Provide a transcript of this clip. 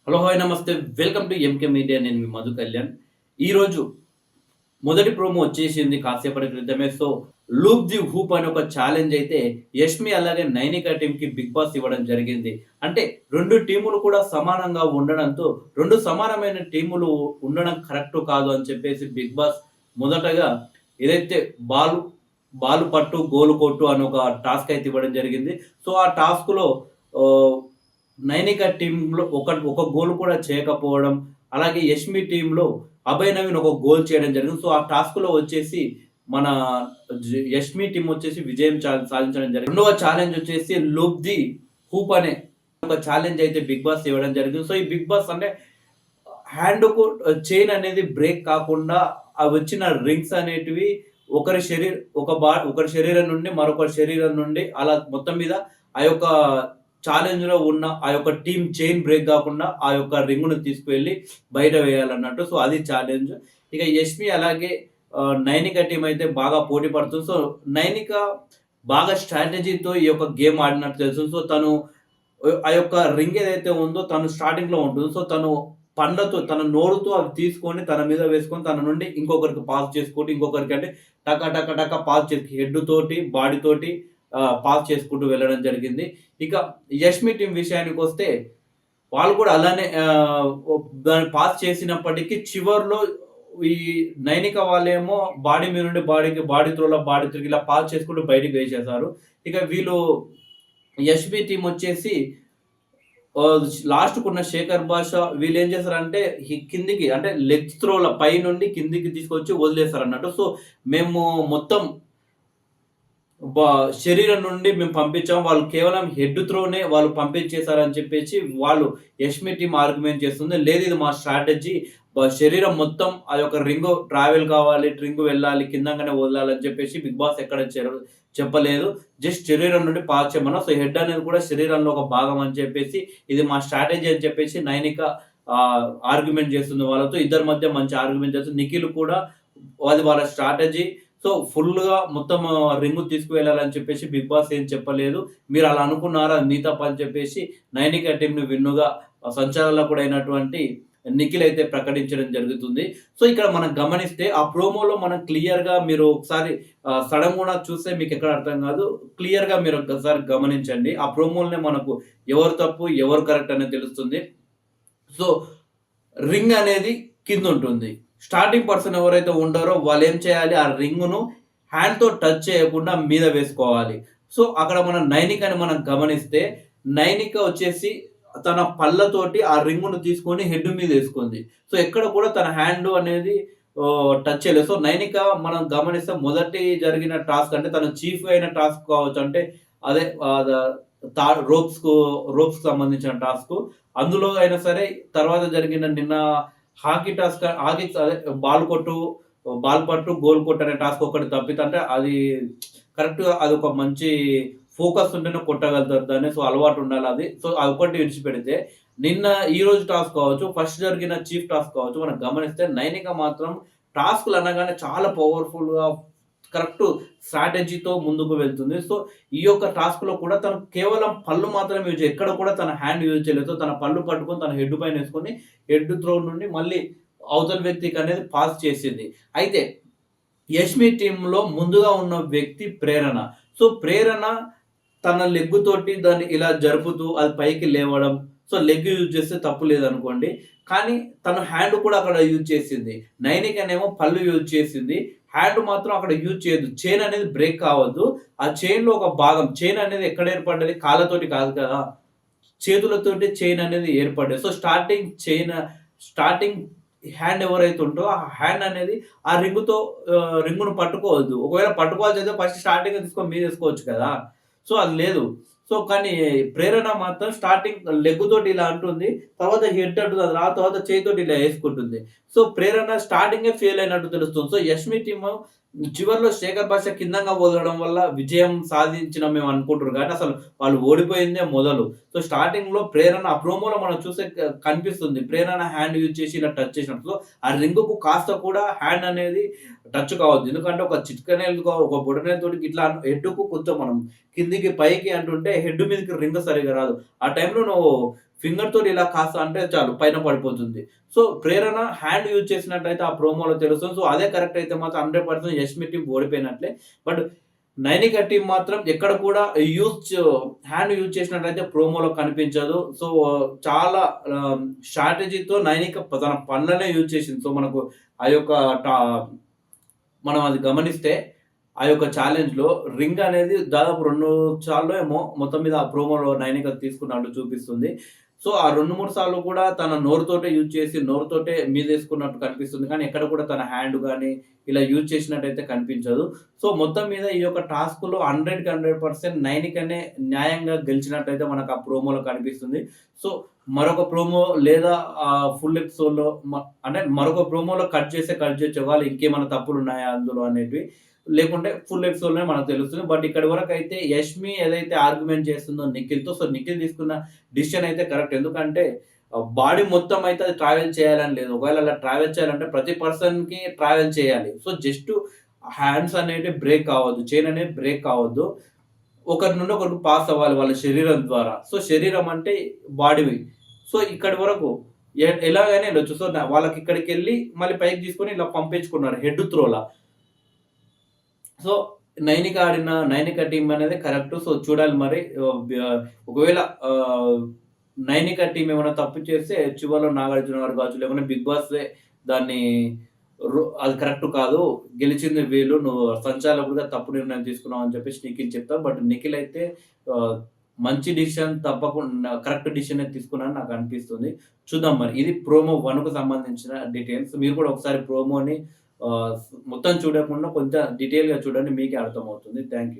Hello! Hi! నమస్తే. Welcome to MK media. నేను మీ మధు కళ్యాణ్. ఈరోజు మొదటి ప్రోమో వచ్చేసింది కాసేపటి క్రితమే. సో, 'లూప్ ది హూప్' అనే ఒక ఛాలెంజ్ అయితే యష్మి అలాగే నైనిక టీమ్‌కి బిగ్ బాస్ ఇవ్వడం జరిగింది. అంటే 2 టీములు కూడా సమానంగా ఉండడంతో 2 సమానమైన టీములు ఉండడం కరెక్ట్ కాదు అని చెప్పేసి బిగ్ బాస్ మొదటగా ఏదైతే బాల్ బాల్ పట్టు, గోల్ కొట్టు అని ఒక టాస్క్ అయితే ఇవ్వడం జరిగింది. సో, ఆ టాస్క్‌లో ఆహ్, నైనిక టీమ్‌లో ఒక గోల్ కూడా చేయకపోవడం, అలాగే యష్మి టీమ్‌లో అభయ్ నవీన్ ఒక గోల్ చేయడం జరిగింది. సో, ఆ టాస్క్‌లో వచ్చేసి మన యష్మి టీమ్ వచ్చేసి విజయం సాధించడం జరిగింది. రెండవ ఛాలెంజ్ వచ్చేసి లూప్ ది హూప్ అనే ఒక ఛాలెంజ్ అయితే బిగ్ బాస్ ఇవ్వడం జరిగింది. సో, ఈ బిగ్ బాస్ అంటే హ్యాండ్‌కు చైన్ అనేది బ్రేక్ కాకుండా ఆ వచ్చిన రింగ్స్ అనేటివి ఒకరి శరీరం నుండి మరొకరి శరీరం నుండి అలా మొత్తం మీద ఆ యొక్క ఛాలెంజ్‌లో ఉన్న ఆ యొక్క టీమ్ చైన్ బ్రేక్ గాకుండా ఆ యొక్క రింగ్‌ను తీసుకువెళ్ళి బయట వేయాలన్నట్టు. సో, అది ఛాలెంజ్. ఇక యష్మి అలాగే నైనిక టీమ్ అయితే బాగా పోటీ పడుతుంది. సో, నైనిక బాగా స్ట్రాటజీతో ఈ యొక్క గేమ్ ఆడినట్టు తెలుసు. సో, తను ఆ యొక్క రింగ్ ఏదైతే ఉందో తను స్టార్టింగ్‌లో ఉంటుంది. సో, తను పండ్లతో తన నోరుతో అవి తీసుకొని తన మీద వేసుకొని తన నుండి ఇంకొకరికి పాస్ చేసుకుంటూ ఇంకొకరికి అంటే టక టక టక పాస్ చేసి హెడ్ తోటి, బాడీ తోటి పాస్ చేసుకుంటూ వెళ్ళడం జరిగింది. ఇక యష్మి టీమ్ విషయానికొస్తే వాళ్ళు కూడా అలానే దాన్ని పాస్ చేసినప్పటికీ చివర్లో ఈ నైనిక వాళ్ళేమో బాడీ మీద నుండి బాడీకి బాడీ త్రోలో బాడీ త్రోకి ఇలా పాస్ చేసుకుంటూ బయటికి వేసేసారు. ఇక వీళ్ళు యష్మి టీమ్ వచ్చేసి లాస్ట్‌కున్న శేఖర్ భాష వీళ్ళేం చేశారంటే కిందికి అంటే లెగ్ త్రోల పైనుండి కిందికి తీసుకొచ్చి వదిలేసారన్నట్టు. సో, మేము మొత్తం బా శరీరం నుండి మేము పంపించాం. వాళ్ళు కేవలం హెడ్ త్రోనే వాళ్ళు పంపించేసారని చెప్పేసి వాళ్ళు యష్మి టీమ్ ఆర్గ్యుమెంట్ చేస్తుంది. లేదు ఇది మా స్ట్రాటజీ. శరీరం మొత్తం ఆ యొక్క రింగు ట్రావెల్ కావాలి, రింగు వెళ్ళాలి, కిందంగానే వదలాలని చెప్పేసి బిగ్ బాస్ ఎక్కడ చెప్పలేదు. జస్ట్ శరీరం నుండి పాస్ చేయమన్నారు. సో, హెడ్ అనేది కూడా శరీరంలో ఒక భాగం అని చెప్పేసి ఇది మా స్ట్రాటజీ అని చెప్పేసి నైనిక ఆర్గ్యుమెంట్ చేస్తుంది వాళ్ళతో. ఇద్దరి మధ్య మంచి ఆర్గ్యుమెంట్ చేస్తుంది. నిఖిల్ కూడా అది వాళ్ళ స్ట్రాటజీ. సో, ఫుల్‌గా మొత్తం రింగు తీసుకువెళ్ళాలని చెప్పేసి బిగ్ బాస్ ఏం చెప్పలేదు. మీరు అలా అనుకున్నారా? అది మీ తప్పని చెప్పేసి నైనిక టీమ్‌ని విన్నుగా సంచాలకుడైనటువంటి నిఖిల్ అయితే ప్రకటించడం జరుగుతుంది. సో, ఇక్కడ మనం గమనిస్తే ఆ ప్రోమోలో మనం క్లియర్‌గా మీరు ఒకసారి సడన్‌గా చూస్తే మీకెక్కడ అర్థం కాదు. క్లియర్‌గా మీరు ఒక్కసారి గమనించండి. ఆ ప్రోమోలోనే మనకు ఎవరు తప్పు, ఎవరు కరెక్ట్ అనేది తెలుస్తుంది. సో, రింగ్ అనేది కిందుంటుంది. స్టార్టింగ్ పర్సన్ ఎవరైతే ఉంటారో వాళ్ళేం చేయాలి? ఆ రింగ్‌ను హ్యాండ్‌తో టచ్ చేయకుండా మీద వేసుకోవాలి. సో, అక్కడ మనం నైనికని మనం గమనిస్తే, నైనిక వచ్చేసి తన పళ్ళతోటి ఆ రింగును తీసుకొని హెడ్ మీదేసుకుంది. సో, ఎక్కడ కూడా తన హ్యాండ్ అనేది టచ్ చేయలేదు. సో, నైనిక మనం గమనిస్తే మొదటి జరిగిన టాస్క్ అంటే తను చీఫ్ అయిన టాస్క్ కావచ్చు. అంటే అదే ఆహ్, ద తా రోప్స్‌కి సంబంధించిన టాస్కు. అందులో అయినా సరే తర్వాత జరిగిన నిన్న హాకీ అదే బాల్ పట్టు, గోల్ కొట్టు అనే టాస్క్ ఒకటి తప్పితే అంటే అది కరెక్ట్‌గా అదొక మంచి ఫోకస్ ఉంటేనే కొట్టగలుగుతారు దాన్ని. సో, అలవాటు ఉండాలది. సో, అదొక్కటి విడిచిపెడితే నిన్న ఈరోజు టాస్క్ కావచ్చు, ఫస్ట్ జరిగిన చీఫ్ టాస్క్ కావచ్చు మనం గమనిస్తే నైనిక మాత్రం టాస్క్‌లు అనగానే చాలా పవర్‌ఫుల్‌గా కరెక్ట్ స్ట్రాటజీతో ముందుకు వెళ్తుంది. సో, ఈ యొక్క టాస్క్‌లో కూడా తను కేవలం పళ్ళు మాత్రమే ఎక్కడ కూడా తన హ్యాండ్ యూజ్ చేయలేదు. సో, తన పళ్ళు పట్టుకొని తన హెడ్ పైనేసుకొని హెడ్ త్రో నుండి మళ్ళీ అవతల వ్యక్తికి అనేది పాస్ చేసింది. అయితే యష్మి టీమ్‌లో ముందుగా ఉన్న వ్యక్తి ప్రేరణ. సో, ప్రేరణ తన లెగ్ తోటి దాన్ని ఇలా జరుపుతూ అది పైకి లేవడం. సో, లెగ్ యూజ్ చేస్తే తప్పు లేదనుకోండి. కానీ తను హ్యాండ్ కూడా అక్కడ యూజ్ చేసింది. నైనికనేమో పళ్ళు యూజ్ చేసింది. హ్యాండ్ మాత్రం అక్కడ యూజ్ చేయదు. చైన్ అనేది బ్రేక్ కావద్దు. ఆ చైన్‌లో ఒక భాగం చైన్ అనేది ఎక్కడ ఏర్పడ్డది? కాళ్ళతోటి కాదు కదా! చేతులతోటి చైన్ అనేది ఏర్పడ్డది. సో, స్టార్టింగ్ హ్యాండ్ ఎవరైతే ఉంటదో ఆ హ్యాండ్ అనేది ఆ రింగును పట్టుకోవద్దు. ఒకవేళ పట్టుకోవాల్సయితే ఫస్ట్ స్టార్టింగ్‌లో తీసుకొని మీదేసుకోవచ్చు కదా! సో, అది లేదు. సో, కానీ ప్రేరణ మాత్రం స్టార్టింగ్ లెగ్ తోటి ఇలా అంటుంది. తర్వాత హెడ్ అంటుంది. ఆ తర్వాత చేయితోటి ఇలా యేసుకుంటుంది. సో, ప్రేరణ స్టార్టింగే ఫెయిల్ అయినట్టు తెలుస్తుంది. సో, యష్మి టీము చివర్లో శేఖర్ భాష కిందంగా వదలడం వల్ల విజయం సాధించిన మేము అనుకుంటుర్రు గానీ, అసలు వాళ్ళు ఓడిపోయిందే మొదలు. సో, స్టార్టింగ్‌లో ప్రేరణ ఆ ప్రోమోలో మనం చూస్తే కనిపిస్తుంది. ప్రేరణ హ్యాండ్ యూజ్ చేసి ఇలా టచ్ చేసినట్టు. సో, ఆ రింగుకు కాస్త కూడా హ్యాండ్ అనేది టచ్ కావద్దు. ఎందుకంటే ఒక చిటికెనేలుగా ఒక బొటనవేలుతోటి ఇట్లా హెడ్‌కు కొంచెం మనం కిందికి పైకి అంటుంటే హెడ్ మీదకి రింగ్ సరిగ్గా రాదు. ఆ టైంలో నువ్వు ఫింగర్‌తోని ఇలా కాస్త అంటే చాలు పైన పడిపోతుంది. సో, ప్రేరణ హ్యాండ్ యూజ్ చేసినట్టయితే ఆ ప్రోమోలో తెలుస్తుంది. సో, అదే కరెక్ట్ అయితే మాత్రం 100% యష్మి టీమ్ ఓడిపోయినట్లే. బట్ నైనిక టీమ్ మాత్రం ఎక్కడ కూడా హ్యాండ్ యూజ్ చేసినట్లయితే ప్రోమోలో కనిపించదు. సో, చాలా స్ట్రాటజీతో నైనిక తన పనులనే యూజ్ చేసింది. సో, మనకు ఆ యొక్క టా మనం అది గమనిస్తే ఆ యొక్క ఛాలెంజ్‌లో రింగ్ అనేది దాదాపు 2 సార్లో ఏమో మొత్తం మీద ఆ ప్రోమోలో నైనిక తీసుకున్నట్టు చూపిస్తుంది. సో, ఆ 2, 3 సార్లు కూడా తన నోరుతోటే యూజ్ చేసి నోరుతోటే మీదేసుకున్నట్టు కనిపిస్తుంది. కానీ ఎక్కడ కూడా తన హ్యాండ్ గాని ఇలా యూజ్ చేసినట్టయితే కనిపించదు. సో, మొత్తం మీద ఈ యొక్క టాస్క్‌లో 100కి 100% నైనికనే న్యాయంగా గెలిచినట్టయితే మనకు ఆ ప్రోమోలో కనిపిస్తుంది. సో, మరొక ప్రోమో లేదా ఫుల్ ఎపిసోడ్‌లో అంటే మరొక ప్రోమోలో కట్ చేయొచ్చు. ఒకవేళ ఇంకేమైనా తప్పులున్నాయా అందులో అనేటివి. లేకుంటే ఫుల్ ఎపిసోడ్‌లోనే మనకు తెలుస్తుంది. బట్ ఇక్కడి వరకైతే యష్మి ఏదైతే ఆర్గ్యుమెంట్ చేస్తుందో నిఖిల్‌తో, సో నిఖిల్ తీసుకున్న డిసిషన్ అయితే కరెక్ట్. ఎందుకంటే బాడీ మొత్తం అయితే అది ట్రావెల్ చేయాలని లేదు. ఒకవేళ అలా ట్రావెల్ చేయాలంటే ప్రతి పర్సన్‌కి ట్రావెల్ చేయాలి. సో జస్ట్ హ్యాండ్స్ అనేటివి బ్రేక్ కావద్దు. చైన్ అనేది బ్రేక్ కావద్దు. ఒకరి నుండి ఒకరికి పాస్ అవ్వాలి వాళ్ళ శరీరం ద్వారా. సో శరీరం అంటే బాడీవి. సో ఇక్కడి వరకు ఎలాగైనా ఎళ్ళొచ్చు. సో వాళ్ళకి ఇక్కడికెళ్ళి మళ్ళీ పైకి తీసుకొని ఇలా పంపించుకున్నారు హెడ్ త్రోలా. సో, నైనిక టీమ్ అనేది కరెక్ట్. సో, చూడాలి మరి. ఒకవేళ నైనిక టీమ్ ఏమైనా తప్పు చేస్తే చివర్లో నాగార్జున గారు కావచ్చు, లేకుంటే బిగ్ బాసే దాన్ని అది కరెక్ట్ కాదు. గెలిచింది వీళ్ళు. నువ్వు సంచాలకుడిగా తప్పు నిర్ణయం తీసుకున్నావు అని చెప్పేసి నిఖిల్ చెప్తారు. బట్ నిఖిల్ అయితే మంచి డిసిషన్ తప్పకుండా కరెక్ట్ డిసిషనే తీసుకున్నాడని నాకు అనిపిస్తుంది. చూద్దాం మరి. ఇది ప్రోమో 1కు సంబంధించిన డీటెయిల్స్. మీరు కూడా ఒకసారి ప్రోమోని ఆహ్, మొత్తం చూడకుండా కొంచెం డీటెయిల్‌గా చూడండి. మీకే అర్థమవుతుంది. Thank you.